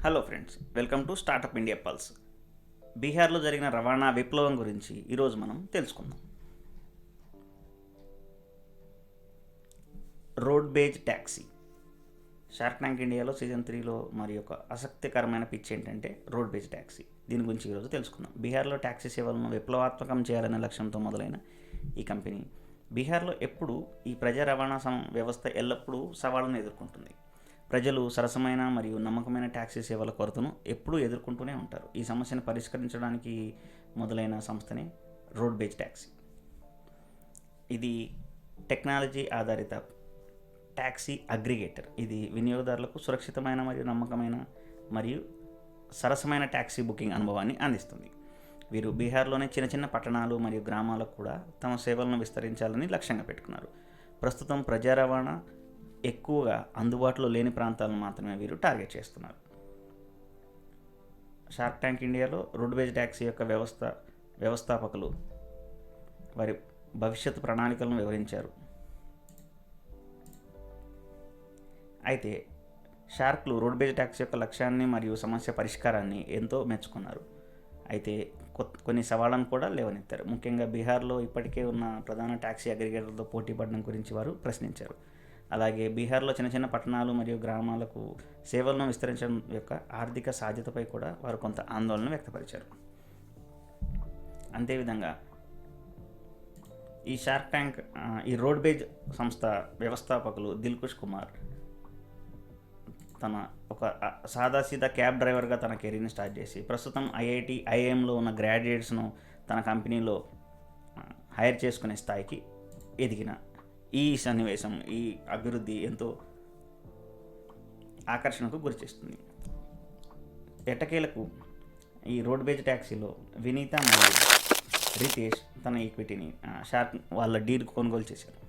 Hello friends, welcome to startup India pulse. బీహార్లో జరిగిన రవాణా విప్లవం గురించి ఈరోజు మనం తెలుసుకుందాం. Road beige taxi. Shark tank ఇండియాలో సీజన్ 3లో మరి ఒక ఆసక్తికరమైన పిచ్ ఏంటంటే రోడ్ బేజ్ ట్యాక్సీ. దీని గురించి ఈరోజు తెలుసుకుందాం. బీహార్లో ట్యాక్సీ సేవలను విప్లవాత్మకం చేయాలనే లక్ష్యంతో మొదలైన ఈ కంపెనీ బీహార్లో ఎప్పుడు ఈ ప్రజా రవాణా వ్యవస్థ ఎల్లప్పుడూ సవాళ్ళను ఎదుర్కొంటుంది. ప్రజలు సరసమైన మరియు నమ్మకమైన ట్యాక్సీ సేవల కొరతను ఎప్పుడూ ఎదుర్కొంటూనే ఉంటారు. ఈ సమస్యను పరిష్కరించడానికి మొదలైన సంస్థనే రోడ్ బేజ్ ట్యాక్సీ. ఇది టెక్నాలజీ ఆధారిత ట్యాక్సీ అగ్రిగేటర్. ఇది వినియోగదారులకు సురక్షితమైన మరియు నమ్మకమైన మరియు సరసమైన ట్యాక్సీ బుకింగ్ అనుభవాన్ని అందిస్తుంది. వీరు బీహార్లోని చిన్న చిన్న పట్టణాలు మరియు గ్రామాలకు కూడా తమ సేవలను విస్తరించాలని లక్ష్యంగా పెట్టుకున్నారు. ప్రస్తుతం ప్రజా రవాణా ఎక్కువగా అందుబాటులో లేని ప్రాంతాలను మాత్రమే వీరు టార్గెట్ చేస్తున్నారు. షార్క్ ట్యాంక్ ఇండియాలో రోడ్ బేజ్ ట్యాక్సీ యొక్క వ్యవస్థాపకులు వారి భవిష్యత్తు ప్రణాళికలను వివరించారు. అయితే షార్క్లు రోడ్ బేజ్ ట్యాక్సీ యొక్క లక్ష్యాన్ని మరియు సమస్య పరిష్కారాన్ని ఎంతో మెచ్చుకున్నారు. అయితే కొన్ని సవాళ్ళను కూడా లేవనెత్తారు. ముఖ్యంగా బీహార్లో ఇప్పటికే ఉన్న ప్రధాన ట్యాక్సీ అగ్రిగేటర్లతో పోటీ పడడం గురించి వారు ప్రశ్నించారు. అలాగే బీహార్లో చిన్న చిన్న పట్టణాలు మరియు గ్రామాలకు సేవలను విస్తరించడం యొక్క ఆర్థిక సాధ్యతపై కూడా వారు కొంత ఆందోళన వ్యక్తపరిచారు. అంతేవిధంగా ఈ రోడ్ బేజ్ సంస్థ వ్యవస్థాపకులు దిల్కుష్ కుమార్ తన ఒక సాదాసీదా క్యాబ్ డ్రైవర్గా తన కెరీర్ని స్టార్ట్ చేసి ప్రస్తుతం ఐఐఎంలో ఉన్న గ్రాడ్యుయేట్స్ను తన కంపెనీలో హైర్ చేసుకునే స్థాయికి ఎదిగిన ఈ సన్నివేశం, ఈ అభివృద్ధి ఎంతో ఆకర్షణకు గురిచేస్తుంది. ఎట్టకేలకు ఈ రోడ్ బేజ్ ట్యాక్సీలో వినీత మరియు రితేష్ తన ఈక్విటీని షార్క్ వాళ్ళ డీల్ కొనుగోలు చేశారు.